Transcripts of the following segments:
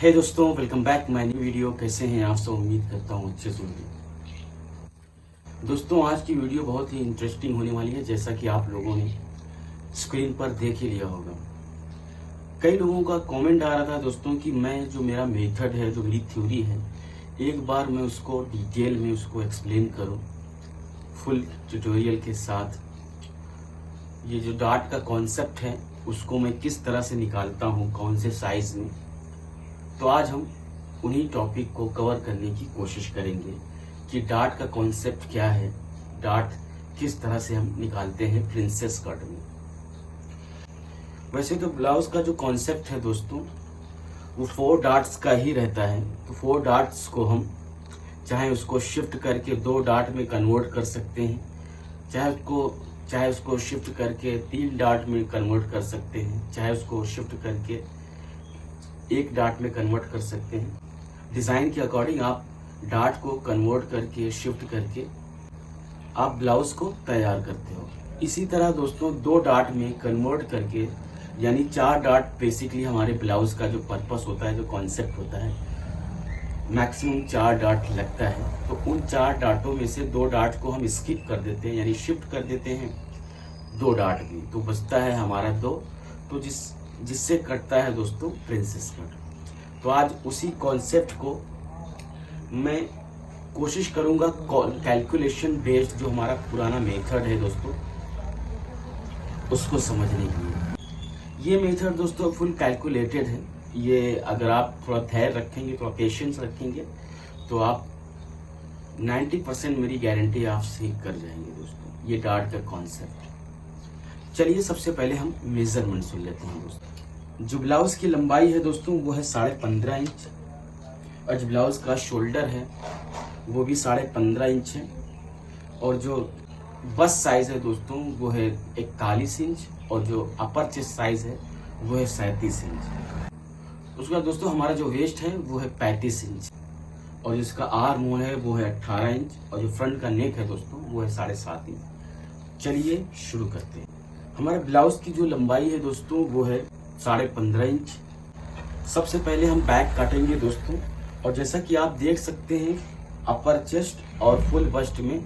हे दोस्तों, welcome back my new video. कैसे हैं आप सब? उम्मीद करता हूँ अच्छे से होंगे। दोस्तों, आज की वीडियो बहुत ही इंटरेस्टिंग होने वाली है। जैसा कि आप लोगों ने स्क्रीन पर देख ही लिया होगा, कई लोगों का कमेंट आ रहा था दोस्तों कि मैं जो मेरा मेथड है, जो मेरी थ्योरी है, एक बार मैं उसको डिटेल में उसको एक्सप्लेन करूँ फुल ट्यूटोरियल के साथ। ये जो डार्ट का कॉन्सेप्ट है उसको मैं किस तरह से निकालता हूँ, कौन से साइज में। तो आज हम उन्हीं टॉपिक को कवर करने की कोशिश करेंगे कि डार्ट का कॉन्सेप्ट क्या है, डार्ट किस तरह से हम निकालते हैं प्रिंसेस कट में। वैसे तो ब्लाउज का जो कॉन्सेप्ट है दोस्तों, वो 4 डार्ट्स का ही रहता है। तो 4 डार्ट्स को हम चाहे उसको शिफ्ट करके 2 डार्ट में कन्वर्ट कर सकते हैं, चाहे उसको शिफ्ट करके 3 डार्ट में कन्वर्ट कर सकते हैं, चाहे उसको शिफ्ट करके 1 डार्ट में कन्वर्ट कर सकते हैं। डिज़ाइन के अकॉर्डिंग आप डार्ट को कन्वर्ट करके, शिफ्ट करके आप ब्लाउज को तैयार करते हो। इसी तरह दोस्तों 2 डार्ट में कन्वर्ट करके, यानी 4 डार्ट बेसिकली हमारे ब्लाउज का जो पर्पस होता है, जो कॉन्सेप्ट होता है, मैक्सिमम 4 डार्ट लगता है। तो उन 4 डार्टों में से 2 डार्ट को हम स्किप कर देते हैं, यानी शिफ्ट कर देते हैं 2 डार्ट भी, तो बचता है हमारा 2। तो जिससे कटता है दोस्तों प्रिंसेस कट। तो आज उसी कॉन्सेप्ट को मैं कोशिश करूंगा कैलकुलेशन बेस्ड, जो हमारा पुराना मेथड है दोस्तों, उसको समझने के लिए। ये मेथड दोस्तों फुल कैलकुलेटेड है। ये अगर आप थोड़ा धैर्य रखेंगे, थोड़ा पेशेंस रखेंगे, तो आप 90% मेरी गारंटी आप सीख कर जाएंगे दोस्तों ये डार्ट का कॉन्सेप्ट। चलिए सबसे पहले हम मेजरमेंट सुन लेते हैं दोस्तों। जो ब्लाउज की लंबाई है दोस्तों वो है 15.5 इंच, और जो ब्लाउज का शोल्डर है वो भी 15.5 इंच है, और जो बस्ट साइज है दोस्तों वो है 41 इंच, और जो अपर चेस्ट साइज है वो है 37 इंच। उसके बाद दोस्तों हमारा जो वेस्ट है वो है 35 इंच, और जिसका आर्म होल है वो है 18 इंच, और जो फ्रंट का नेक है दोस्तों वो है 7.5 इंच। चलिए शुरू करते हैं। हमारे ब्लाउज की जो लंबाई है दोस्तों वो है 15.5 इंच। सबसे पहले हम बैक काटेंगे दोस्तों, और जैसा कि आप देख सकते हैं अपर चेस्ट और फुल बस्ट में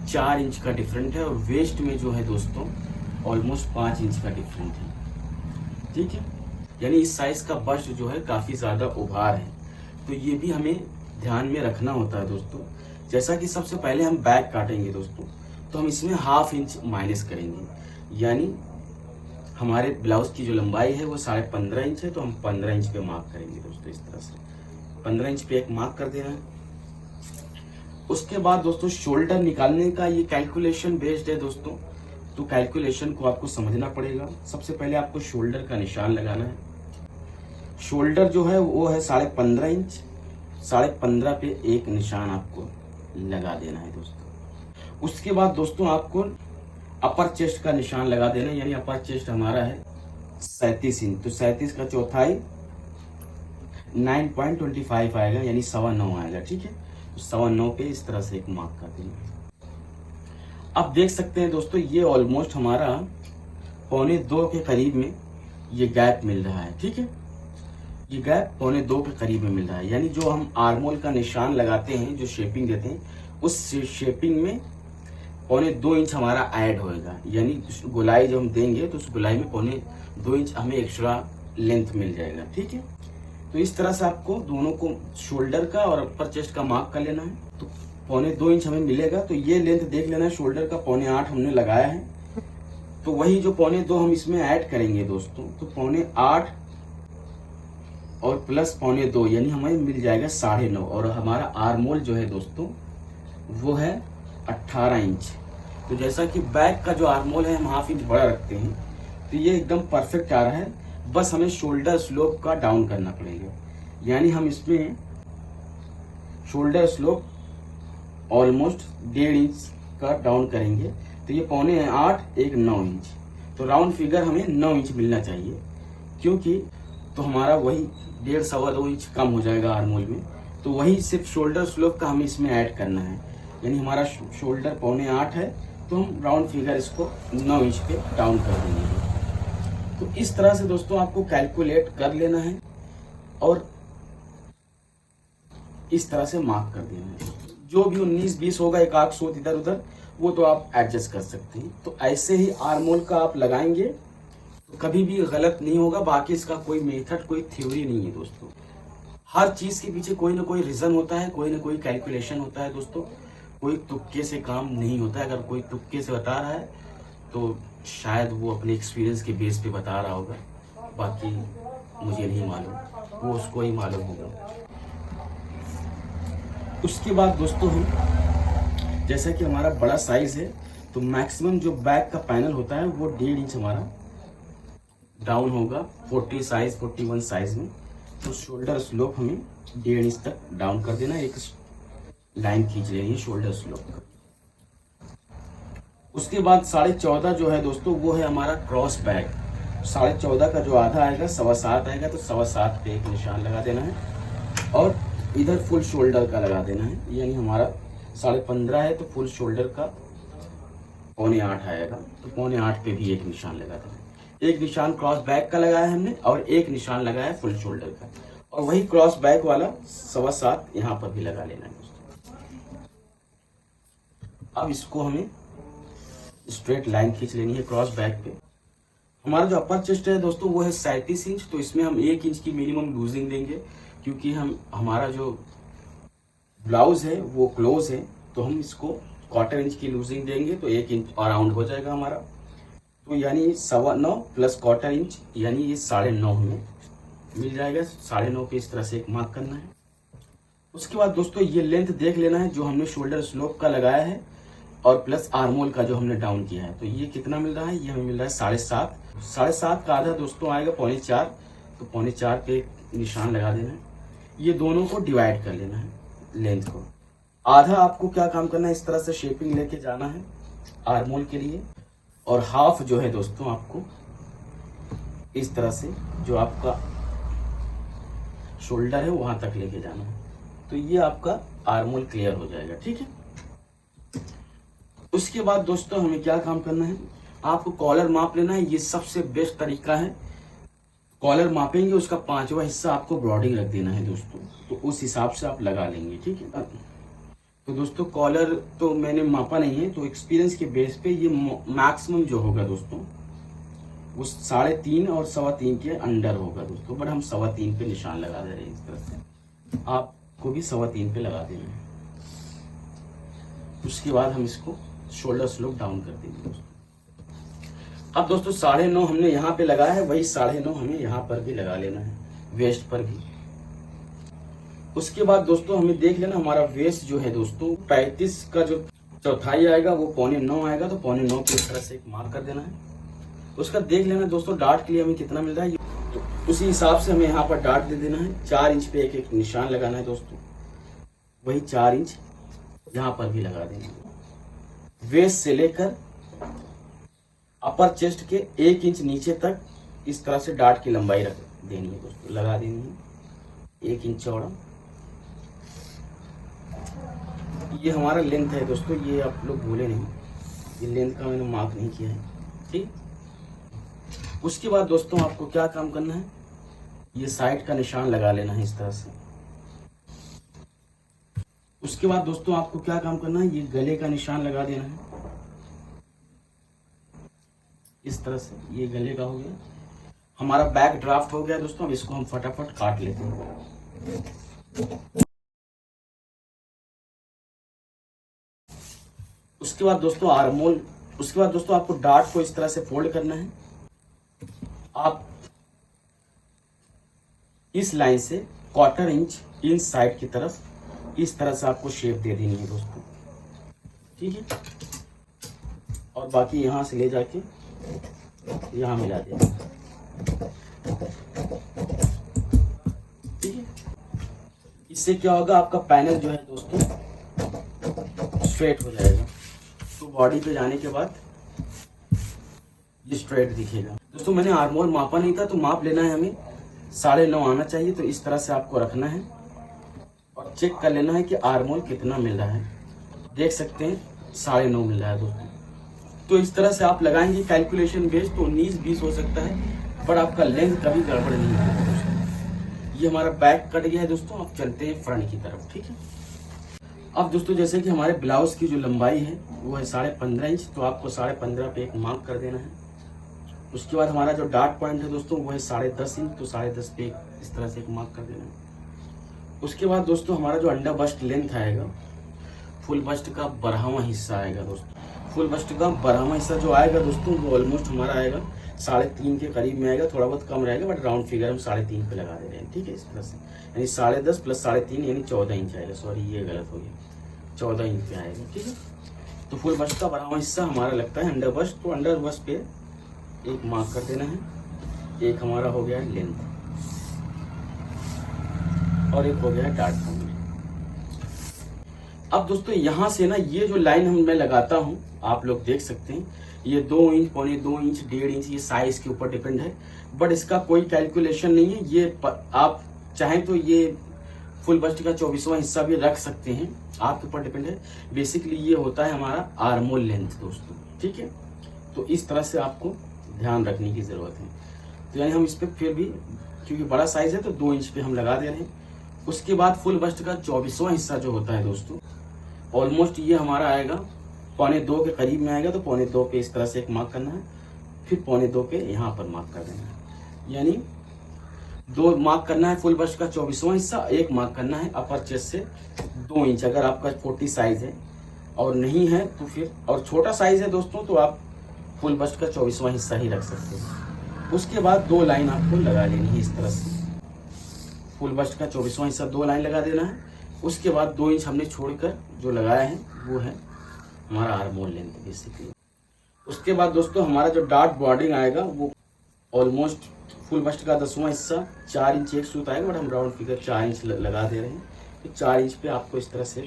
4 इंच का डिफरेंट है, और वेस्ट में जो है दोस्तों ऑलमोस्ट 5 इंच का डिफरेंट है। ठीक है, यानी इस साइज का बस्ट जो है काफी ज्यादा उभार है। तो ये भी हमें ध्यान में रखना होता है दोस्तों। जैसा कि सबसे पहले हम बैक काटेंगे दोस्तों, तो हम इसमें 1/2 इंच माइनस करेंगे, यानी हमारे ब्लाउज की जो लंबाई है वो 15.5 इंच है, तो हम 15 इंच पे मार्क करेंगे दोस्तों। इस तरह से 15 इंच पे एक मार्क कर देना है। उसके बाद दोस्तों शोल्डर निकालने का ये कैलकुलेशन बेस्ड है दोस्तों, तो कैलकुलेशन को आपको समझना पड़ेगा। सबसे पहले आपको शोल्डर का निशान लगाना है। शोल्डर जो है वो है 15.5 इंच, 15.5 पे एक निशान आपको लगा देना है दोस्तों। उसके बाद दोस्तों आपको अपर चेस्ट का निशान लगा देना है, यानी अपर चेस्ट हमारा है 37 इंच, तो 37 का चौथाई 9.25 आएगा, यानी 9.25 आएगा। ठीक है, तो 9.25 पे इस तरह से एक मार्क कर देना। अब देख सकते हैं दोस्तों ये ऑलमोस्ट हमारा 1.25 के करीब में ये गैप मिल रहा है। ठीक है, ये गैप 1.25 के करीब में मिल रहा है, यानी जो हम आर्मोल का निशान लगाते हैं, जो शेपिंग देते हैं, उस शेपिंग में 1.25 इंच हमारा ऐड होएगा, यानी गोलाई जो हम देंगे तो उस गोलाई में 1.25 इंच हमें एक्स्ट्रा लेंथ मिल जाएगा। ठीक है, तो इस तरह से आपको दोनों को, शोल्डर का और अपर चेस्ट का मार्क कर लेना है। तो 1.25 इंच हमें मिलेगा, तो ये लेंथ देख लेना है। शोल्डर का 8.25 हमने लगाया है, तो वही जो 2.25 हम इसमें ऐड करेंगे दोस्तों, तो 8.25 और प्लस 2.25 यानी हमें मिल जाएगा 9.5, और हमारा आर्मोल जो है दोस्तों वो है 18 इंच। तो जैसा कि बैक का जो आर्मोल है हम 1/2 इंच बड़ा रखते हैं, तो ये एकदम परफेक्ट आ रहा है। बस हमें शोल्डर स्लोप का डाउन करना पड़ेगा, यानी हम इसमें शोल्डर स्लोप ऑलमोस्ट 1.5 इंच का डाउन करेंगे, तो ये 8.25 एक 9 इंच, तो राउंड फिगर हमें 9 इंच मिलना चाहिए, क्योंकि तो हमारा वही 1.5-2 इंच कम हो जाएगा आर्मोल में। तो वही सिर्फ शोल्डर स्लोप का हमें इसमें ऐड करना है, यानी हमारा शोल्डर 8.25 है, तो हम राउंड फिगर इसको 9 इंच पे डाउन कर देंगे। तो इस तरह से दोस्तों आपको कैलकुलेट कर लेना है, और इस तरह से मार्क कर देना है। जो भी 19-20 होगा, एक आध सूत इधर उधर, वो तो आप एडजस्ट कर सकते हैं। तो ऐसे ही आर्म होल का आप लगाएंगे तो कभी भी गलत नहीं होगा। बाकी इसका कोई मेथड, कोई थ्योरी नहीं है दोस्तों। हर चीज़ के पीछे कोई ना कोई रीज़न होता है, कोई ना कोई कैलकुलेशन होता है दोस्तों। कोई तुक्के से काम नहीं होता है। अगर कोई तुक्के से बता रहा है तो शायद वो अपने एक्सपीरियंस के बेस पे बता रहा होगा, बाकी मुझे नहीं मालूम, वो उसको ही मालूम होगा। उसके बाद दोस्तों हम, जैसा कि हमारा बड़ा साइज़ है तो मैक्सिमम जो बैक का पैनल होता है वो 1.5 इंच हमारा डाउन होगा 40 साइज 41 साइज में। तो शोल्डर स्लोप हमें 1.5 इंच तक डाउन कर देना है। एक लाइन खींच लेनी है शोल्डर स्लोप का। उसके बाद 14.5 जो है दोस्तों वो है हमारा क्रॉस बैक। 14.5 का जो आधा आएगा 7.25 आएगा, तो 7.25 पे एक निशान लगा देना है और इधर फुल शोल्डर का लगा देना है। यानी हमारा 15.5 है तो फुल शोल्डर का 7.25 आएगा, तो 7.25 पे भी एक निशान लगा देना है। एक निशान क्रॉस बैक का लगाया है हमने और एक निशान लगाया है फुल शोल्डर का, और वही क्रॉस बैक वाला 7.25 यहाँ पर भी लगा लेना है दोस्तों। अब इसको हमें स्ट्रेट लाइन खींच लेनी है क्रॉस बैक पे। हमारा जो अपर चेस्ट है दोस्तों वो है 37 इंच, तो इसमें हम 1 इंच की मिनिमम लूजिंग देंगे, क्योंकि हमारा जो ब्लाउज है वो क्लोज है, तो हम इसको 1/4 इंच की लूजिंग देंगे तो 1 इंच अराउंड हो जाएगा हमारा। तो यानी 9.25 प्लस 1/4 इंच यानी ये 9.5 हमें मिल जाएगा। 9.5 पे इस तरह से एक मार्क करना है। उसके बाद दोस्तों ये लेंथ देख लेना है जो हमने शोल्डर स्लोप का लगाया है और प्लस आर्म होल का जो हमने डाउन किया है, तो ये कितना मिल रहा है, ये हमें मिल रहा है 7.5। 7.5 का आधा दोस्तों आएगा 4.25, तो 4.25 पे निशान लगा देना है। ये दोनों को डिवाइड कर लेना है लेंथ को। आधा आपको क्या काम करना है, इस तरह से शेपिंग लेके जाना है आर्म होल के लिए, और हाफ जो है दोस्तों आपको इस तरह से जो आपका शोल्डर है वहां तक लेके जाना है। तो ये आपका आर्म होल क्लियर हो जाएगा, ठीक है। उसके बाद दोस्तों हमें क्या काम करना है, आपको कॉलर माप लेना है। ये सबसे बेस्ट तरीका है। कॉलर मापेंगे, उसका 5वां हिस्सा आपको ब्रॉडिंग रख देना है दोस्तों, तो उस हिसाब से आप लगा लेंगे, ठीक है। तो दोस्तों कॉलर तो मैंने मापा नहीं है, तो एक्सपीरियंस के बेस पे ये मैक्सिमम जो होगा दोस्तों वो 3.5 और 3.25 के अंडर होगा दोस्तों, बट हम 3.25 पे निशान लगा दे रहे हैं। इस तरह से आपको भी 3.25 पे लगा देना है। उसके बाद हम इसको शोल्डर स्लोप डाउन कर देंगे दोस्तों। अब दोस्तों 9.5 हमने यहाँ पे लगाया है, वही 9.5 हमें यहाँ पर भी लगा लेना है, वेस्ट पर भी। उसके बाद दोस्तों हमें देख लेना हमारा वेस्ट जो है दोस्तों 35 का जो चौथाई आएगा वो 8.25 आएगा, तो 8.25 पे इस तरह से एक मार्क कर देना है। उसका देख लेना दोस्तों डार्ट के लिए हमें कितना मिल रहा है, तो उसी हिसाब से हमें यहाँ पर डार्ट दे देना है। 4 इंच पे एक निशान लगाना है दोस्तों, वही 4 इंच यहाँ पर भी लगा देना है। वेस्ट से लेकर अपर चेस्ट के 1 इंच नीचे तक इस तरह से डार्ट की लंबाई रख देनी है दोस्तों, लगा देनी है 1 इंच चौड़ा। ये हमारा लेंथ है दोस्तों, ये आप लोग भूले नहीं, ये लेंथ का मैंने मार्क नहीं किया है, ठीक। उसके बाद दोस्तों आपको क्या काम करना है, ये साइड का निशान लगा लेना है इस तरह से। उसके बाद दोस्तों आपको क्या काम करना है, ये गले का निशान लगा देना है इस तरह से। ये गले का हो गया, हमारा बैक ड्राफ्ट हो गया दोस्तों। अब इसको हम फटाफट काट लेते हैं। उसके बाद दोस्तों आर्म होल, उसके बाद दोस्तों आपको डार्ट को इस तरह से फोल्ड करना है। आप इस लाइन से 1/4 इंच इन साइड की तरफ इस तरह से आपको शेप दे देनी है दोस्तों, ठीक है। और बाकी यहां से ले जाके यहां मिला देना, ठीक है। इससे क्या होगा, आपका पैनल जो है दोस्तों स्ट्रेट हो जाएगा, तो बॉडी पे जाने के बाद ये स्ट्रेट दिखेगा दोस्तों। मैंने आर्म होल मापा नहीं था, तो माप लेना है हमें 9.5 आना चाहिए, तो इस तरह से आपको रखना है और चेक कर लेना है कि आर्म होल कितना मिल रहा है। देख सकते हैं 9.5 मिल रहा है दोस्तों। तो इस तरह से आप लगाएंगे कैलकुलेशन बेस, तो 19-20 हो सकता है, पर आपका लेंथ कभी गड़बड़ नहीं होगा दोस्तों। ये हमारा बैक कट गया है दोस्तों। अब चलते हैं फ्रंट की तरफ, ठीक है। अब दोस्तों जैसे कि हमारे ब्लाउज की जो लंबाई है वो है 15.5 इंच, तो आपको 15.5 पे एक मार्क कर देना है। उसके बाद हमारा जो डार्ट पॉइंट है दोस्तों वो है 10.5 इंच, तो 10.5 पे इस तरह से एक मार्क कर देना है। उसके बाद दोस्तों हमारा जो अंडर बस्ट लेंथ आएगा, फुल बस्ट का 12वां हिस्सा आएगा दोस्तों। फुल बस्ट का 12वां हिस्सा जो आएगा दोस्तों वो ऑलमोस्ट हमारा आएगा 3.5 के करीब में आएगा, थोड़ा बहुत कम रहेगा, बट राउंड फिगर हम 3.5 पे लगा दे रहे हैं, ठीक है। इस तरह से यानी 10.5 प्लस 3.5 यानी 14 इंच आएगा। सॉरी ये गलत हो गया, 14 इंच पे आएगा, ठीक है। तो फुल बस्ट का 12वां हिस्सा हमारा लगता है अंडर बस्ट, तो अंडर बस्ट पे एक मार्क कर देना है। एक हमारा हो गया लेंथ और एक हो गया डार्ट पॉइंट। अब दोस्तों यहाँ से ना ये जो लाइन मैं लगाता हूँ आप लोग देख सकते हैं, ये 2 इंच, 2.25 इंच, 1.5 इंच, ये साइज के ऊपर डिपेंड है, बट इसका कोई कैलकुलेशन नहीं है। ये आप चाहें तो ये फुल बस्ट का 24वां हिस्सा भी रख सकते हैं, आपके ऊपर डिपेंड है। बेसिकली ये होता है हमारा आर्मोल लेंथ दोस्तों, ठीक है। तो इस तरह से आपको ध्यान रखने की जरूरत है। तो यानी हम इस पे फिर भी क्योंकि बड़ा साइज है तो 2 इंच पे हम लगा दे रहे हैं। उसके बाद फुल बस्ट का 24वां हिस्सा जो होता है दोस्तों, ऑलमोस्ट ये हमारा आएगा 1.25 के करीब में आएगा, तो 1.25 पे इस तरह से एक मार्क करना है। फिर 1.25 पे यहाँ पर मार्क कर देना है, यानी 2 मार्क करना है फुल बस्ट का 24वां हिस्सा, एक मार्क करना है अपर चेस्ट से 2 इंच। अगर आपका 40 साइज है और नहीं है तो फिर, और छोटा साइज है दोस्तों तो आप फुल बस्ट का 24वां हिस्सा ही रख सकते हैं। उसके बाद 2 लाइन आपको लगा लेनी है इस तरह से। फुल बस्ट का 24वां हिस्सा 2 लाइन लगा देना है। उसके बाद 2 इंच हमने छोड़कर जो लगाया है वो है हमारा आर्मोल लेंथ बेसिकली। उसके बाद दोस्तों हमारा जो डार्ट बॉर्डिंग आएगा वो ऑलमोस्ट फुल बस्ट का 10वां हिस्सा 4 इंच एक सूत आएगा, बट हम राउंड फिगर 4 इंच लगा दे रहे हैं। तो 4 इंच पे आपको इस तरह से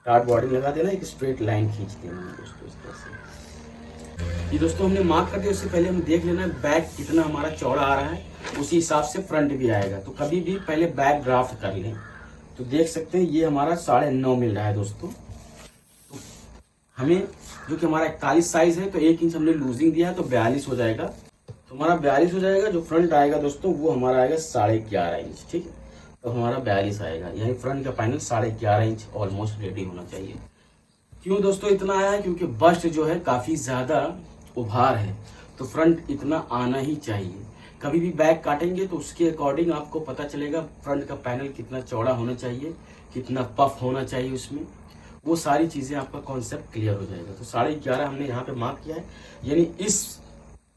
डार्ट बॉर्डिंग लगा देना, एक स्ट्रेट लाइन खींच देना है दोस्तों इस तरह से। ये दोस्तों हमने मार्क कर दिया, उससे पहले हम देख लेना बैक कितना हमारा चौड़ा आ रहा है, उसी हिसाब से फ्रंट भी आएगा। तो कभी भी पहले बैक ड्राफ्ट कर लें। तो देख सकते हैं ये हमारा 9.5 मिल रहा है दोस्तों। तो हमें जो कि हमारा 41 साइज है तो 1 इंच हमने लूजिंग दिया है, तो 42 हो जाएगा। तो हमारा 42 हो जाएगा। जो फ्रंट आएगा दोस्तों वो हमारा आएगा 11.5 इंच, ठीक है। तो हमारा 42 आएगा, यानी फ्रंट का पैनल 11.5 इंच ऑलमोस्ट रेडी होना चाहिए। क्यों दोस्तों इतना आया है? क्योंकि बस्ट जो है काफी ज्यादा उभार है, तो फ्रंट इतना आना ही चाहिए। कभी भी बैक काटेंगे तो उसके अकॉर्डिंग आपको पता चलेगा फ्रंट का पैनल कितना चौड़ा होना चाहिए, कितना पफ होना चाहिए उसमें, वो सारी चीजें आपका कॉन्सेप्ट क्लियर हो जाएगा। तो 11.5 हमने यहाँ पे मार्क किया है, यानी इस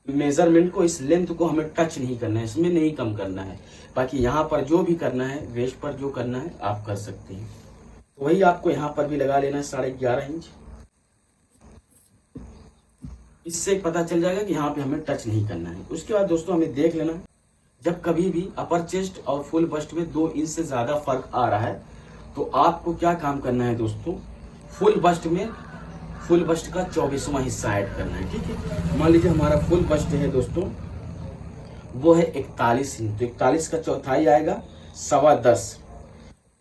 मेजरमेंट को, इस लेंथ को हमें टच नहीं करना है, इसमें नहीं कम करना है। बाकी यहाँ पर जो भी करना है, वेस्ट पर जो करना है आप कर सकते हैं। तो वही आपको यहाँ पर भी लगा लेना है 11.5 इंच। इससे पता चल जाएगा कि यहाँ पे हमें टच नहीं करना है। उसके बाद दोस्तों हमें देख लेना है, जब कभी भी अपर चेस्ट और फुल बस्ट में 2 इंच से ज्यादा फर्क आ रहा है तो आपको क्या काम करना है दोस्तों, फुल बस्ट में फुल बस्ट का 24वां हिस्सा ऐड करना है, ठीक है। मान लीजिए हमारा फुल बस्ट है दोस्तों वो है 41 इंच, तो 41 का चौथाई आएगा 10.25।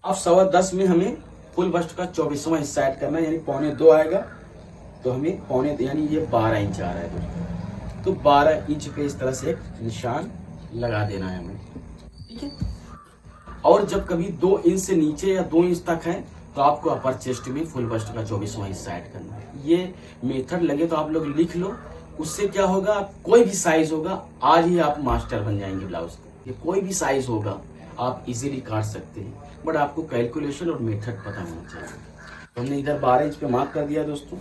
अब 10.25 में हमें फुल बस्ट का 24वां हिस्सा ऐड करना है, यानी 1.25 आएगा। तो हमें 1.25 यानी ये 12 इंच आ रहा है दोस्तों। तो 12 इंच पे इस तरह से एक निशान लगा देना है हमें, ठीक है। और जब कभी 2 इंच से नीचे या 2 इंच तक है तो आपको अपर चेस्ट में फुल बस्ट का 24वां हिस्सा ऐड करना है। ये मेथड लगे तो आप लोग लिख लो, उससे क्या होगा, आप कोई भी साइज होगा, आज ही आप मास्टर बन जाएंगे ब्लाउज का। ये कोई भी साइज होगा आप इजीली काट सकते हैं, बट आपको कैलकुलेशन और मेथड पता होना चाहिए। तो हमने इधर 12 इंच पे मार्क कर दिया दोस्तों।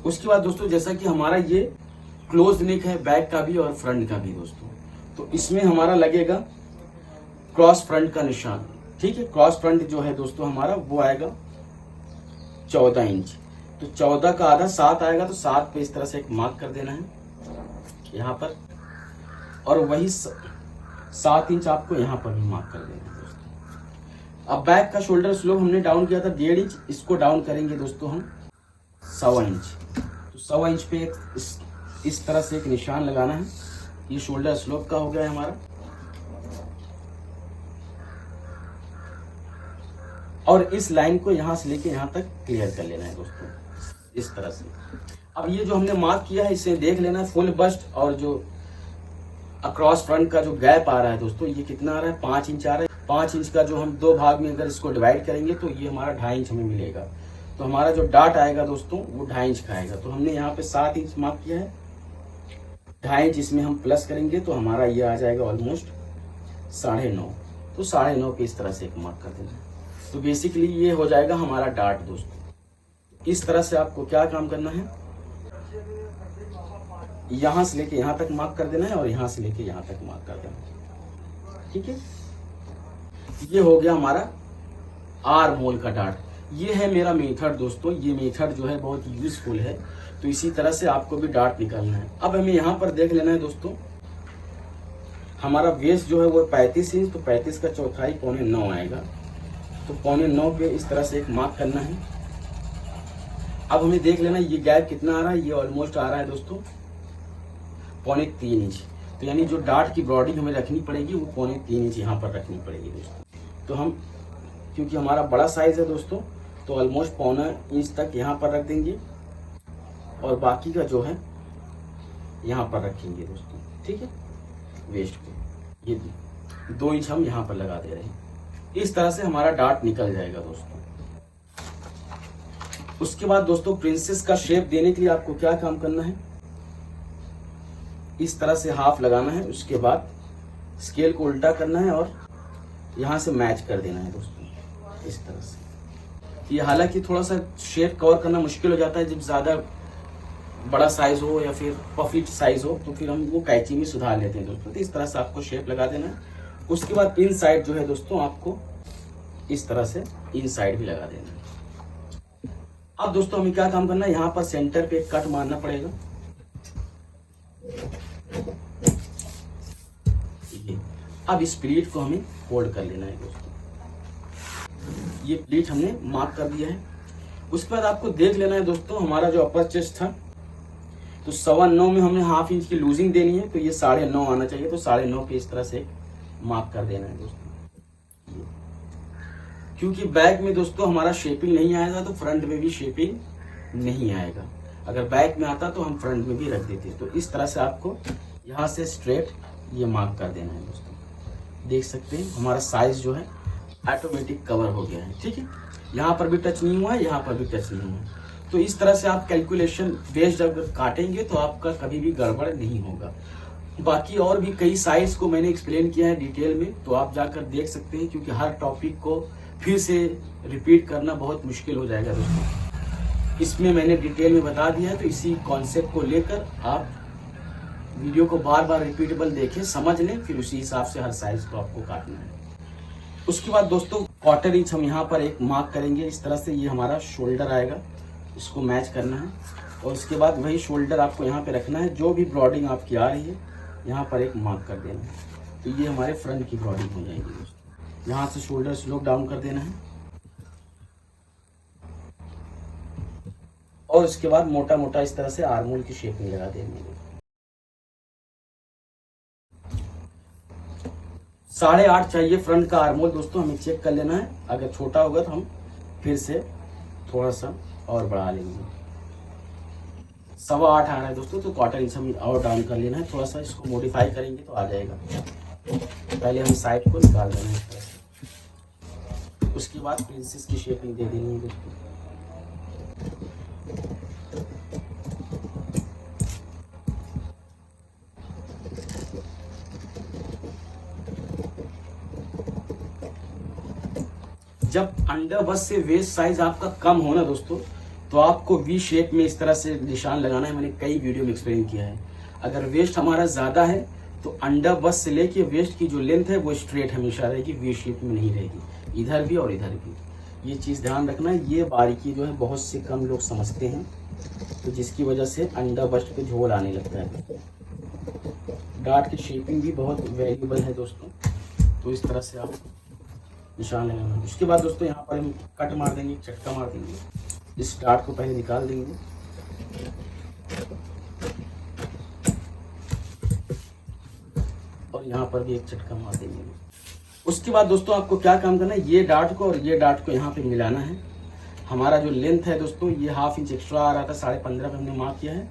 उसके बाद दोस्तों जैसा कि हमारा ये क्लोज नेक है, बैक का भी और फ्रंट का भी दोस्तों, तो इसमें हमारा लगेगा क्रॉस फ्रंट का निशान, ठीक है। क्रॉस फ्रंट जो है दोस्तों हमारा वो आएगा 14 इंच। तो 14 का आधा 7 आएगा, तो 7 पे इस तरह से एक मार्क कर देना है यहाँ पर, और वही 7 इंच आपको यहाँ पर भी मार्क कर देना है दोस्तों। अब बैक का शोल्डर स्लोप हमने डाउन किया था 1.5 इंच, इसको डाउन करेंगे दोस्तों हम 1.25 इंच। तो 1.25 इंच पे इस तरह से एक निशान लगाना है। ये शोल्डर स्लोप का हो गया है हमारा। और इस लाइन को यहां से लेके यहां तक क्लियर कर लेना है दोस्तों, इस तरह से। अब ये जो हमने मार्क किया है इसे देख लेना है, फुल बस्ट और जो अक्रॉस फ्रंट का जो गैप आ रहा है दोस्तों, ये कितना आ रहा है, 5 इंच आ रहा है। 5 इंच का जो हम 2 भाग में अगर इसको डिवाइड करेंगे तो ये हमारा 2.5 इंच हमें मिलेगा। तो हमारा जो डाट आएगा दोस्तों वो 2.5 इंच का आएगा। तो हमने यहाँ पे 7 इंच मार्क किया है, 2.5 इंच इसमें हम प्लस करेंगे तो हमारा ये आ जाएगा ऑलमोस्ट 9.5। तो 9.5 पे इस तरह से एक मार्क कर देना। तो बेसिकली ये हो जाएगा हमारा डाट दोस्तों। इस तरह से आपको क्या काम करना है, यहाँ से लेके यहाँ तक मार्क कर देना है और यहाँ से लेके यहाँ तक मार्क कर देना है। ठीक है, ये हो गया हमारा आर्म का डाट। ये है मेरा मेथड दोस्तों। ये मेथड जो है बहुत यूजफुल है। तो इसी तरह से आपको भी डाट निकालना है। अब हमें यहाँ पर देख लेना है दोस्तों, हमारा वेस्ट जो है वो 35 इंच, तो 35 का चौथाई 8.25 आएगा। तो 8.25 पे इस तरह से एक मार्क करना है। अब हमें देख लेना ये गैप कितना आ रहा है, ये ऑलमोस्ट आ रहा है दोस्तों 3.25 इंच। तो यानी जो डाट की ब्रॉडिंग हमें रखनी पड़ेगी वो 3.25 इंच यहाँ पर रखनी पड़ेगी दोस्तों। तो हम क्योंकि हमारा बड़ा साइज है दोस्तों, तो ऑलमोस्ट 0.25 इंच तक यहाँ पर रख देंगे और बाकी का जो है यहाँ पर रखेंगे दोस्तों। ठीक है, वेस्ट पे ये 2 इंच हम यहाँ पर लगा दे रहे हैं। इस तरह से हमारा डाट निकल जाएगा दोस्तों। उसके बाद दोस्तों प्रिंसेस का शेप देने के लिए आपको क्या काम करना है, इस तरह से हाफ लगाना है। उसके बाद स्केल को उल्टा करना है और यहाँ से मैच कर देना है दोस्तों इस तरह से। ये हालांकि थोड़ा सा शेप कवर करना मुश्किल हो जाता है जब ज़्यादा बड़ा साइज हो या फिर पफी साइज हो, तो फिर हम वो कैंची में सुधार लेते हैं दोस्तों। तो इस तरह से आपको शेप लगा देना है। उसके बाद इन साइड जो है दोस्तों आपको इस तरह से इन साइड भी लगा देना है। अब दोस्तों हमें क्या काम करना है, यहाँ पर सेंटर पे कट मारना पड़ेगा। अब इस प्लीट को हमें फोल्ड कर लेना है दोस्तों। ये प्लीट हमने मार्क कर दिया है। उसके बाद आपको देख लेना है दोस्तों, हमारा जो अपर चेस्ट था तो 9.25 में हमने हाफ इंच की लूजिंग देनी है। तो ये 9.5 आना चाहिए। तो 9.5 पे इस तरह से मार्क कर देना है दोस्तों। क्योंकि बैक में दोस्तों हमारा शेपिंग नहीं आएगा तो फ्रंट में भी शेपिंग नहीं आएगा। अगर बैक में आता तो हम फ्रंट में भी रख देते। तो इस तरह से आपको यहाँ से स्ट्रेट ये मार्क कर देना है दोस्तों। देख सकते हैं हमारा साइज जो है ऑटोमेटिक कवर हो गया है। ठीक है, यहाँ पर भी टच नहीं हुआ है, यहाँ पर भी टच नहीं हुआ है। तो इस तरह से आप कैलकुलेशन बेस्ड अगर काटेंगे तो आपका कभी भी गड़बड़ नहीं होगा। बाकी और भी कई साइज को मैंने एक्सप्लेन किया है डिटेल में, तो आप जाकर देख सकते हैं। क्योंकि हर टॉपिक को फिर से रिपीट करना बहुत मुश्किल हो जाएगा दोस्तों। इसमें मैंने डिटेल में बता दिया है। तो इसी कॉन्सेप्ट को लेकर आप वीडियो को बार बार रिपीटेबल देखें, समझ लें, फिर उसी हिसाब से हर साइज को आपको काटना है। उसके बाद दोस्तों 1/4 इंच हम यहाँ पर एक मार्क करेंगे इस तरह से। ये हमारा शोल्डर आएगा, इसको मैच करना है। और उसके बाद वही शोल्डर आपको यहाँ पे रखना है। जो भी ब्रॉडिंग आपकी आ रही है यहाँ पर एक मार्क कर देना है। तो ये हमारे फ्रंट की ब्रॉडिंग हो जाएगी दोस्तों। यहाँ से शोल्डर स्लोप डाउन कर देना है और उसके बाद मोटा मोटा इस तरह से आर्म की शेपिंग लगा देनी है। 8.5 चाहिए फ्रंट का आर्म होल दोस्तों। हमें चेक कर लेना है, अगर छोटा होगा तो हम फिर से थोड़ा सा और बढ़ा लेंगे। 8.25 आ रहा है दोस्तों, तो 1/4 इंच हम और डाउन कर लेना है। थोड़ा सा इसको मॉडिफाई करेंगे तो आ जाएगा। पहले हम साइड को निकाल देना है इस तरह से। उसके बाद प्रिंसेस की शेपिंग दे देनी है दोस्तों। जब अंडर बस से वेस्ट साइज आपका कम हो ना दोस्तों, तो आपको वी शेप में इस तरह से निशान लगाना है। मैंने कई वीडियो में एक्सप्लेन किया है। अगर वेस्ट हमारा ज़्यादा है तो अंडर बस से लेके वेस्ट की जो लेंथ है वो स्ट्रेट हमेशा रहेगी, वी शेप में नहीं रहेगी, इधर भी और इधर भी। ये चीज़ ध्यान रखना है। ये बारीकी जो है बहुत से कम लोग समझते हैं, तो जिसकी वजह से अंडर बस्ट पे झोल आने लगता है। डार्ट की शेपिंग भी बहुत वैल्यूबल है दोस्तों। तो इस तरह से आप निशान लगाना। उसके बाद दोस्तों यहाँ पर हम कट मार देंगे, चटका मार देंगे। इस डार्ट को पहले निकाल देंगे और यहाँ पर भी एक चटका मार देंगे। उसके बाद दोस्तों आपको क्या काम करना है, ये डार्ट को और ये डार्ट को यहाँ पे मिलाना है। हमारा जो लेंथ है दोस्तों ये 1/2 इंच एक्स्ट्रा आ रहा था, 15.5 पे हमने मार्क किया है।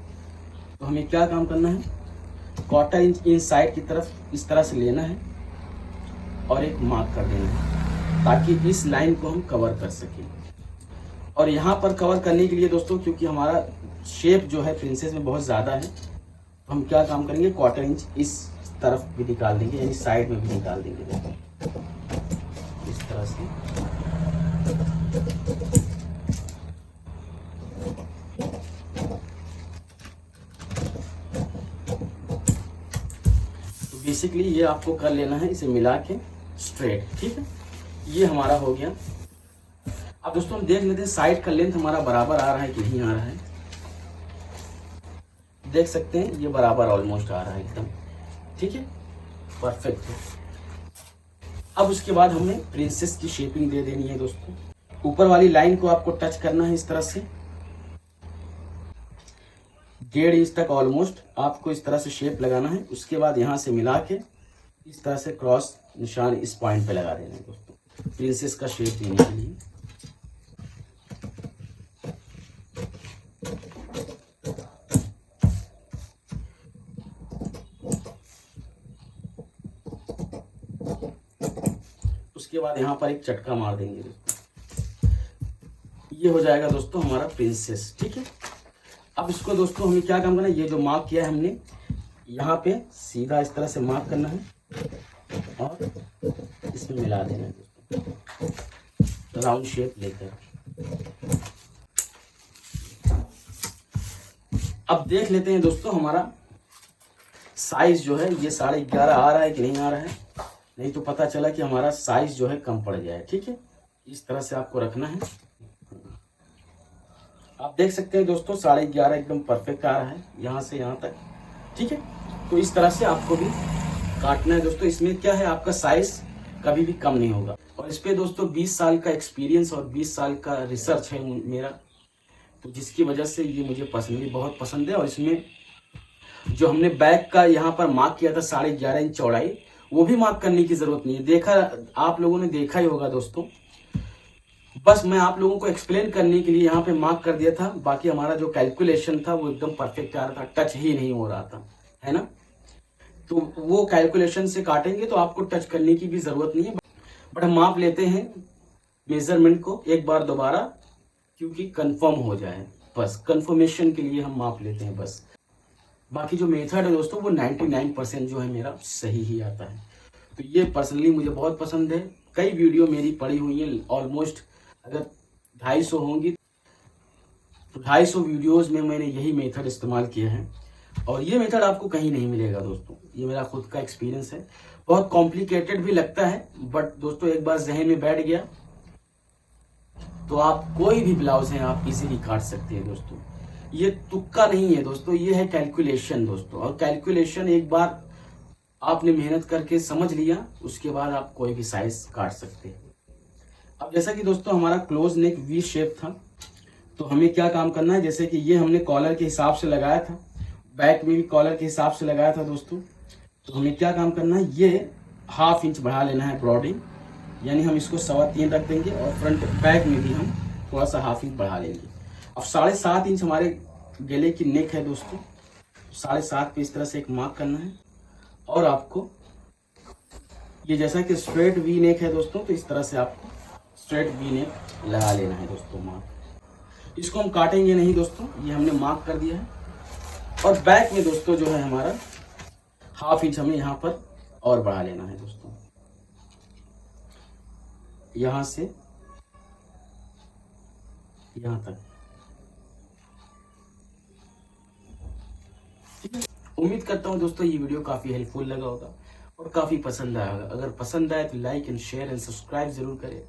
तो हमें क्या काम करना है, क्वार्टर इंच साइड की तरफ इस तरह से लेना है और एक मार्क कर देना है ताकि इस लाइन को हम कवर कर सकें। और यहाँ पर कवर करने के लिए दोस्तों, क्योंकि हमारा शेप जो है प्रिंसेस में बहुत ज़्यादा है, तो हम क्या काम करेंगे, क्वार्टर इंच इस तरफ भी निकाल देंगे, यानी साइड में भी निकाल देंगे दोस्तों, इस तरह से। तो बेसिकली ये आपको कर लेना है, इसे मिला के स्ट्रेट, ठीक है। ये हमारा हो गया। अब दोस्तों हम देख लेते हैं साइड का लेंथ हमारा बराबर आ रहा है कि नहीं आ रहा है। देख सकते हैं ये बराबर ऑलमोस्ट आ रहा है एकदम, ठीक है, परफेक्ट है। अब उसके बाद हमें प्रिंसेस की शेपिंग दे देनी है दोस्तों। ऊपर वाली लाइन को आपको टच करना है इस तरह से, 1.5 इंच तक ऑलमोस्ट आपको इस तरह से शेप लगाना है। उसके बाद यहाँ से मिला के इस तरह से क्रॉस निशान इस पॉइंट पे लगा देना है दोस्तों, प्रिंसेस का शेप देने के लिए। उसके बाद यहाँ पर एक चटका मार देंगे दोस्तों, ये हो जाएगा दोस्तों हमारा प्रिंसेस, ठीक है। अब इसको दोस्तों हमें क्या काम करना है, ये जो मार्क किया है हमने यहाँ पे सीधा इस तरह से मार्क करना है और इसमें मिला देना है दोस्तों, राउंड शेप लेकर। अब देख लेते हैं दोस्तों हमारा साइज जो है ये 11.5 आ रहा है कि नहीं आ रहा है, नहीं तो पता चला कि हमारा साइज जो है कम पड़ गया है, ठीक है। इस तरह से आपको रखना है। आप देख सकते हैं दोस्तों 11.5 एकदम परफेक्ट आ रहा है यहाँ से यहाँ तक, ठीक है। तो इस तरह से आपको भी काटना है दोस्तों। इसमें क्या है, आपका साइज कभी भी कम नहीं होगा। और इस पे दोस्तों 20 साल का एक्सपीरियंस और 20 साल का रिसर्च है मेरा, तो जिसकी वजह से ये मुझे पर्सनली बहुत पसंद है। और इसमें जो हमने बैक का यहाँ पर मार्क किया था 11.5 इंच चौड़ाई, वो भी मार्क करने की जरूरत नहीं है। देखा, आप लोगों ने देखा ही होगा दोस्तों, बस मैं आप लोगों को एक्सप्लेन करने के लिए यहाँ पे मार्क कर दिया था। बाकी हमारा जो कैलकुलेशन था वो एकदम परफेक्ट आ रहा था, टच ही नहीं हो रहा था, है ना। तो वो कैलकुलेशन से काटेंगे तो आपको टच करने की भी जरूरत नहीं है। बट हम माप लेते हैं मेजरमेंट को एक बार दोबारा, क्योंकि कंफर्म हो जाए, बस कंफर्मेशन के लिए हम माप लेते हैं बस। बाकी जो मेथड है दोस्तों वो 99% जो है मेरा सही ही आता है। तो ये पर्सनली मुझे बहुत पसंद है। कई वीडियो मेरी पड़ी हुई है, ऑलमोस्ट अगर 250 होंगी तो 250 वीडियोस में मैंने यही मेथड इस्तेमाल किया है। और ये मेथड आपको कहीं नहीं मिलेगा दोस्तों, ये मेरा खुद का एक्सपीरियंस है। बहुत कॉम्प्लिकेटेड भी लगता है, बट दोस्तों एक बार जहन में बैठ गया तो आप कोई भी ब्लाउज है आप इजीली काट सकते हैं दोस्तों। ये तुक्का नहीं है दोस्तों, ये है कैलकुलेशन दोस्तों। और कैलकुलेशन एक बार आपने मेहनत करके समझ लिया, उसके बाद आप कोई भी साइज काट सकते हैं। अब जैसा कि दोस्तों हमारा क्लोज नेक वी शेप था, तो हमें क्या काम करना है, जैसे कि ये हमने कॉलर के हिसाब से लगाया था, बैक में भी कॉलर के हिसाब से लगाया था दोस्तों। तो हमें क्या काम करना है, ये 1/2 इंच बढ़ा लेना है ब्रॉडिंग, यानी हम इसको 3.25 रख देंगे। और फ्रंट बैक में भी हम थोड़ा सा 1/2 इंच बढ़ा लेंगे। अब 7.5 इंच हमारे गले की नेक है दोस्तों, 7.5 पे इस तरह से एक मार्क करना है। और आपको ये जैसा कि स्ट्रेट वी नेक है दोस्तों, तो इस तरह से आपको स्ट्रेट वी नेक लगा लेना है दोस्तों मार्क। इसको हम काटेंगे नहीं दोस्तों, ये हमने मार्क कर दिया है। और बैक में दोस्तों जो है हमारा 1/2 इंच हमें यहाँ पर और बढ़ा लेना है दोस्तों, यहाँ से यहाँ तक। उम्मीद करता हूँ दोस्तों ये वीडियो काफी हेल्पफुल लगा होगा और काफी पसंद आया होगा। अगर पसंद आए तो like and share and subscribe जरूर करें।